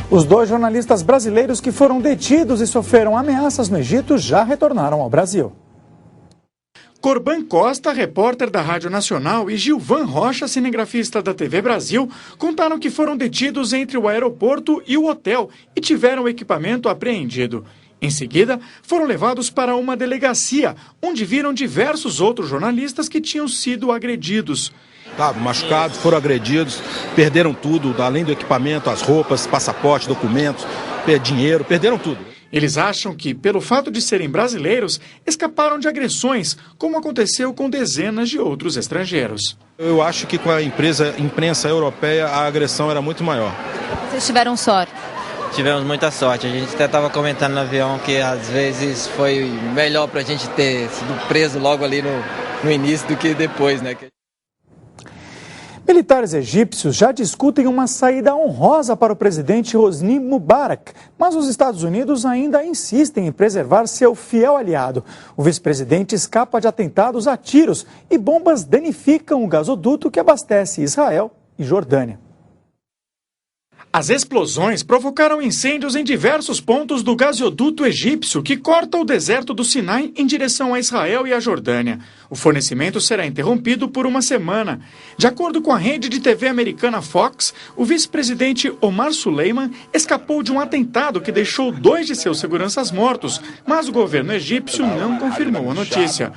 Os 2 jornalistas brasileiros que foram detidos e sofreram ameaças no Egito já retornaram ao Brasil. Corban Costa, repórter da Rádio Nacional, e Gilvan Rocha, cinegrafista da TV Brasil, contaram que foram detidos entre o aeroporto e o hotel e tiveram o equipamento apreendido. Em seguida, foram levados para uma delegacia, onde viram diversos outros jornalistas que tinham sido agredidos. Machucados, foram agredidos, perderam tudo, além do equipamento, as roupas, passaporte, documentos, dinheiro, perderam tudo. Eles acham que, pelo fato de serem brasileiros, escaparam de agressões, como aconteceu com dezenas de outros estrangeiros. Eu acho que com a imprensa europeia a agressão era muito maior. Vocês tiveram sorte? Tivemos muita sorte. A gente até estava comentando no avião que às vezes foi melhor para a gente ter sido preso logo ali no início do que depois, né? Militares egípcios já discutem uma saída honrosa para o presidente Hosni Mubarak, mas os Estados Unidos ainda insistem em preservar seu fiel aliado. O vice-presidente escapa de atentados a tiros e bombas danificam o gasoduto que abastece Israel e Jordânia. As explosões provocaram incêndios em diversos pontos do gasoduto egípcio que corta o deserto do Sinai em direção a Israel e a Jordânia. O fornecimento será interrompido por uma semana. De acordo com a rede de TV americana Fox, o vice-presidente Omar Suleiman escapou de um atentado que deixou 2 de seus seguranças mortos, mas o governo egípcio não confirmou a notícia.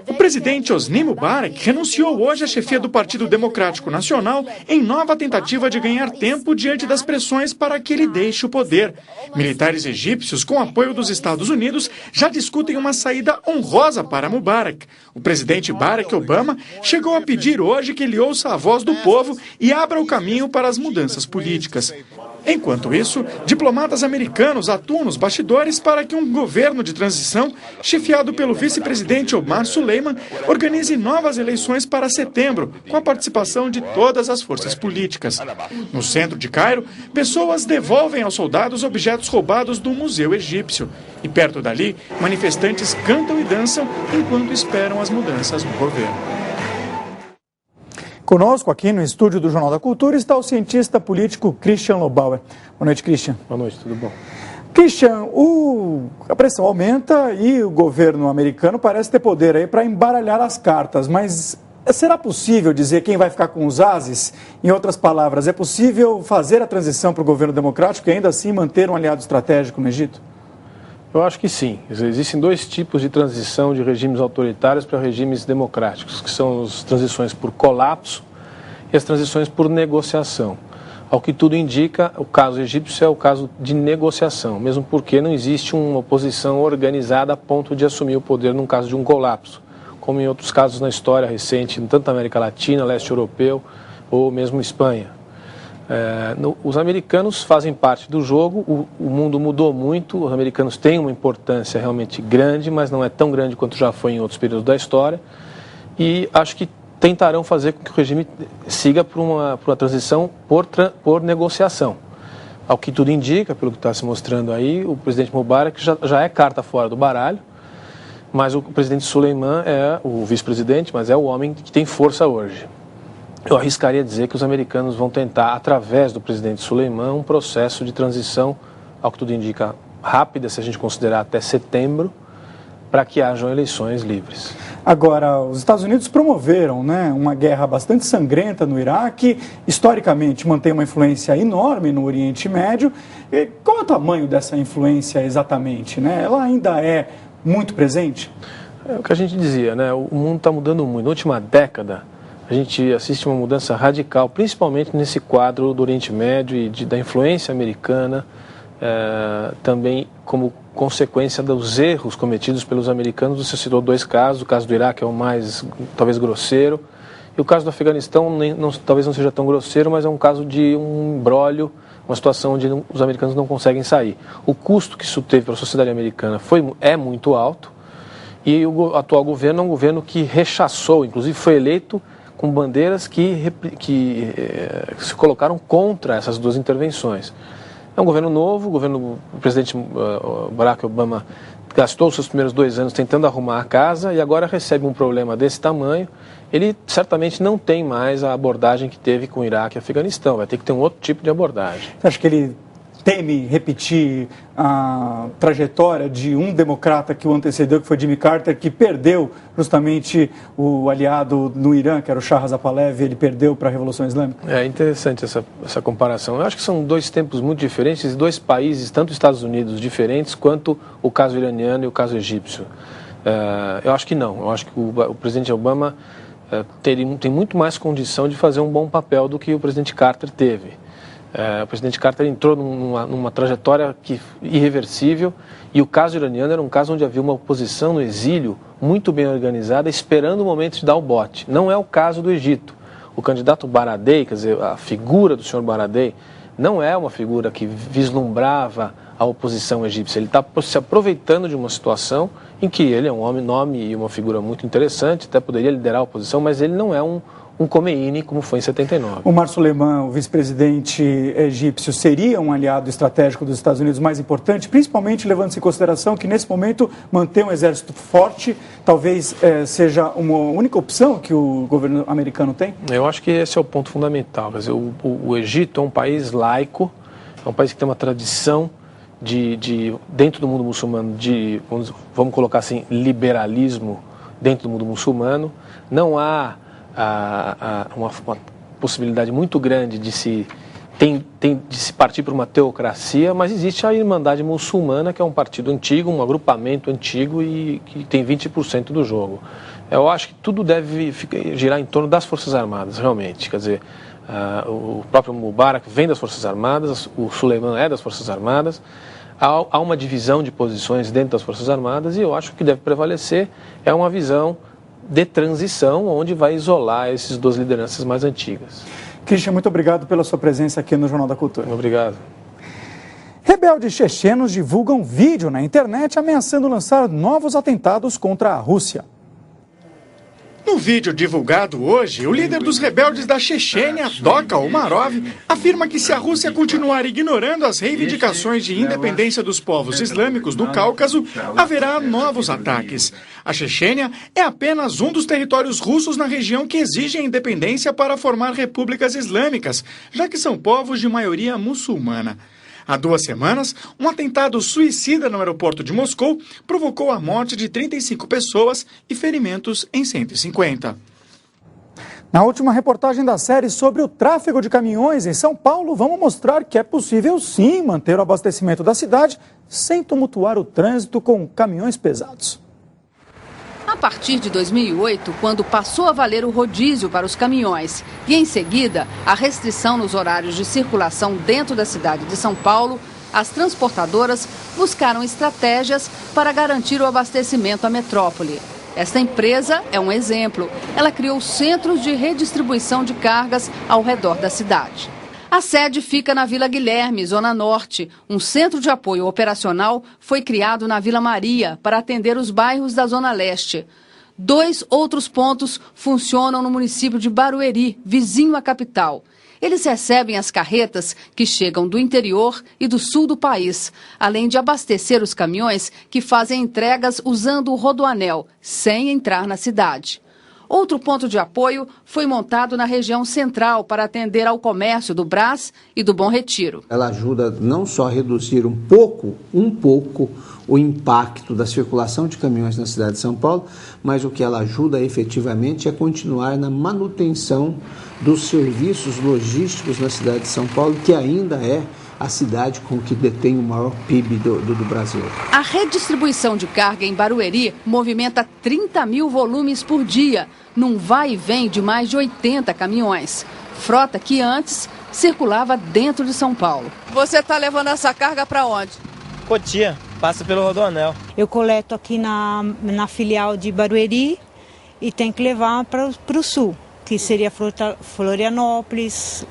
O presidente Hosni Mubarak renunciou hoje à chefia do Partido Democrático Nacional em nova tentativa de ganhar tempo diante das pressões para que ele deixe o poder. Militares egípcios, com apoio dos Estados Unidos, já discutem uma saída honrosa para Mubarak. O presidente Barack Obama chegou a pedir hoje que ele ouça a voz do povo e abra o caminho para as mudanças políticas. Enquanto isso, diplomatas americanos atuam nos bastidores para que um governo de transição, chefiado pelo vice-presidente Omar Suleiman, organize novas eleições para setembro, com a participação de todas as forças políticas. No centro de Cairo, pessoas devolvem aos soldados objetos roubados do Museu Egípcio. E perto dali, manifestantes cantam e dançam enquanto esperam as mudanças no governo. Conosco aqui no estúdio do Jornal da Cultura está o cientista político Christian Lobauer. Boa noite, Christian. Boa noite, tudo bom? Christian, a pressão aumenta e o governo americano parece ter poder aí para embaralhar as cartas, mas será possível dizer quem vai ficar com os ases? Em outras palavras, é possível fazer a transição para o governo democrático e ainda assim manter um aliado estratégico no Egito? Eu acho que sim. Existem 2 tipos de transição de regimes autoritários para regimes democráticos, que são as transições por colapso e as transições por negociação. Ao que tudo indica, o caso egípcio é o caso de negociação, mesmo porque não existe uma oposição organizada a ponto de assumir o poder num caso de um colapso, como em outros casos na história recente, tanto na América Latina, leste europeu ou mesmo Espanha. Os americanos fazem parte do jogo, o mundo mudou muito, os americanos têm uma importância realmente grande, mas não é tão grande quanto já foi em outros períodos da história, e acho que tentarão fazer com que o regime siga por uma transição por negociação. Ao que tudo indica, pelo que está se mostrando aí, o presidente Mubarak já é carta fora do baralho, mas o presidente Suleiman é o vice-presidente, mas é o homem que tem força hoje. Eu arriscaria dizer que os americanos vão tentar, através do presidente Suleiman, um processo de transição, ao que tudo indica, rápida, se a gente considerar até setembro, para que hajam eleições livres. Agora, os Estados Unidos promoveram, uma guerra bastante sangrenta no Iraque, historicamente mantém uma influência enorme no Oriente Médio. E qual é o tamanho dessa influência exatamente? Ela ainda é muito presente? É o que a gente dizia, o mundo está mudando muito. Na última década, a gente assiste uma mudança radical, principalmente nesse quadro do Oriente Médio e da influência americana, também como consequência dos erros cometidos pelos americanos. Você citou 2 casos, o caso do Iraque é o mais, talvez, grosseiro, e o caso do Afeganistão talvez não seja tão grosseiro, mas é um caso de um imbróglio, uma situação onde os americanos não conseguem sair. O custo que isso teve para a sociedade americana é muito alto, e o atual governo é um governo que rechaçou, inclusive foi eleito com bandeiras que se colocaram contra essas 2 intervenções. É um governo novo, o presidente Barack Obama gastou os seus primeiros 2 anos tentando arrumar a casa e agora recebe um problema desse tamanho. Ele certamente não tem mais a abordagem que teve com o Iraque e Afeganistão, vai ter que ter um outro tipo de abordagem. Você acha que ele teme repetir a trajetória de um democrata que o antecedeu, que foi Jimmy Carter, que perdeu justamente o aliado no Irã, que era o Shah Razapalev, ele perdeu para a Revolução Islâmica? É interessante essa comparação. Eu acho que são dois tempos muito diferentes, dois países, tanto Estados Unidos, diferentes, quanto o caso iraniano e o caso egípcio. Eu acho que não. Eu acho que o presidente Obama tem muito mais condição de fazer um bom papel do que o presidente Carter teve. O presidente Carter entrou numa trajetória irreversível, e o caso iraniano era um caso onde havia uma oposição no exílio muito bem organizada, esperando o momento de dar o bote. Não é o caso do Egito. O candidato Baradei, quer dizer, a figura do senhor Baradei, não é uma figura que vislumbrava a oposição egípcia. Ele está se aproveitando de uma situação em que ele é um nome e uma figura muito interessante, até poderia liderar a oposição, mas ele não é um Khomeini, como foi em 79. O Omar Suleiman, o vice-presidente egípcio, seria um aliado estratégico dos Estados Unidos mais importante, principalmente levando-se em consideração que, nesse momento, manter um exército forte talvez seja uma única opção que o governo americano tem? Eu acho que esse é o ponto fundamental. Quer dizer, o Egito é um país laico, é um país que tem uma tradição dentro do mundo muçulmano, vamos colocar assim, liberalismo dentro do mundo muçulmano. Não há uma possibilidade muito grande de se partir para uma teocracia, mas existe a Irmandade Muçulmana, que é um partido antigo, um agrupamento antigo e que tem 20% do jogo. Eu acho que tudo deve girar em torno das Forças Armadas, realmente. Quer dizer, o próprio Mubarak vem das Forças Armadas, o Suleiman é das Forças Armadas. Há uma divisão de posições dentro das Forças Armadas, e eu acho que o que deve prevalecer é uma visão de transição, onde vai isolar essas duas lideranças mais antigas. Christian, muito obrigado pela sua presença aqui no Jornal da Cultura. Obrigado. Rebeldes chechenos divulgam vídeo na internet ameaçando lançar novos atentados contra a Rússia. No vídeo divulgado hoje, o líder dos rebeldes da Chechênia, Doka Umarov, afirma que se a Rússia continuar ignorando as reivindicações de independência dos povos islâmicos do Cáucaso, haverá novos ataques. A Chechênia é apenas um dos territórios russos na região que exigem independência para formar repúblicas islâmicas, já que são povos de maioria muçulmana. Há 2 semanas, um atentado suicida no aeroporto de Moscou provocou a morte de 35 pessoas e ferimentos em 150. Na última reportagem da série sobre o tráfego de caminhões em São Paulo, vamos mostrar que é possível sim manter o abastecimento da cidade sem tumultuar o trânsito com caminhões pesados. A partir de 2008, quando passou a valer o rodízio para os caminhões e, em seguida, a restrição nos horários de circulação dentro da cidade de São Paulo, as transportadoras buscaram estratégias para garantir o abastecimento à metrópole. Esta empresa é um exemplo. Ela criou centros de redistribuição de cargas ao redor da cidade. A sede fica na Vila Guilherme, Zona Norte. Um centro de apoio operacional foi criado na Vila Maria para atender os bairros da Zona Leste. 2 outros pontos funcionam no município de Barueri, vizinho à capital. Eles recebem as carretas que chegam do interior e do sul do país, além de abastecer os caminhões que fazem entregas usando o rodoanel, sem entrar na cidade. Outro ponto de apoio foi montado na região central para atender ao comércio do Brás e do Bom Retiro. Ela ajuda não só a reduzir um pouco o impacto da circulação de caminhões na cidade de São Paulo, mas o que ela ajuda efetivamente é continuar na manutenção dos serviços logísticos na cidade de São Paulo, que ainda é a cidade com que detém o maior PIB do Brasil. A redistribuição de carga em Barueri movimenta 30 mil volumes por dia, num vai e vem de mais de 80 caminhões. Frota que antes circulava dentro de São Paulo. Você está levando essa carga para onde? Cotia, passa pelo rodoanel. Eu coleto aqui na filial de Barueri e tem que levar para o sul, que seria Florianópolis,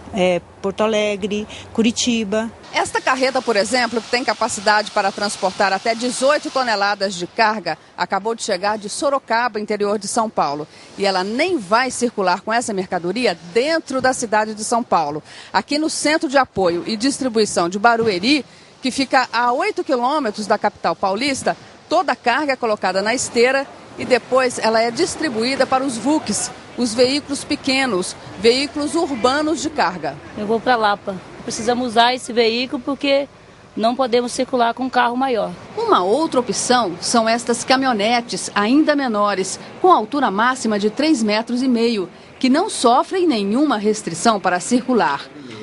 Porto Alegre, Curitiba. Esta carreta, por exemplo, que tem capacidade para transportar até 18 toneladas de carga, acabou de chegar de Sorocaba, interior de São Paulo. E ela nem vai circular com essa mercadoria dentro da cidade de São Paulo. Aqui no Centro de Apoio e Distribuição de Barueri, que fica a 8 quilômetros da capital paulista, toda a carga é colocada na esteira e depois ela é distribuída para os VUCs, os veículos pequenos, veículos urbanos de carga. Eu vou para Lapa. Precisamos usar esse veículo porque não podemos circular com um carro maior. Uma outra opção são estas caminhonetes, ainda menores, com altura máxima de 3,5 metros, que não sofrem nenhuma restrição para circular.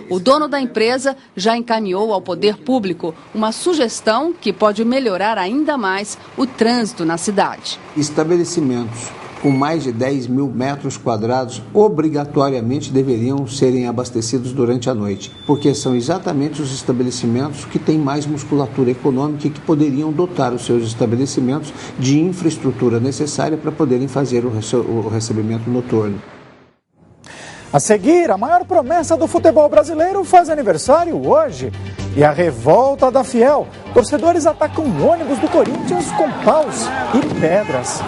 O dono da empresa já encaminhou ao poder público uma sugestão que pode melhorar ainda mais o trânsito na cidade. Estabelecimentos com mais de 10 mil metros quadrados obrigatoriamente deveriam serem abastecidos durante a noite, porque são exatamente os estabelecimentos que têm mais musculatura econômica e que poderiam dotar os seus estabelecimentos de infraestrutura necessária para poderem fazer o recebimento noturno. A seguir, a maior promessa do futebol brasileiro faz aniversário hoje. E a revolta da Fiel. Torcedores atacam ônibus do Corinthians com paus e pedras.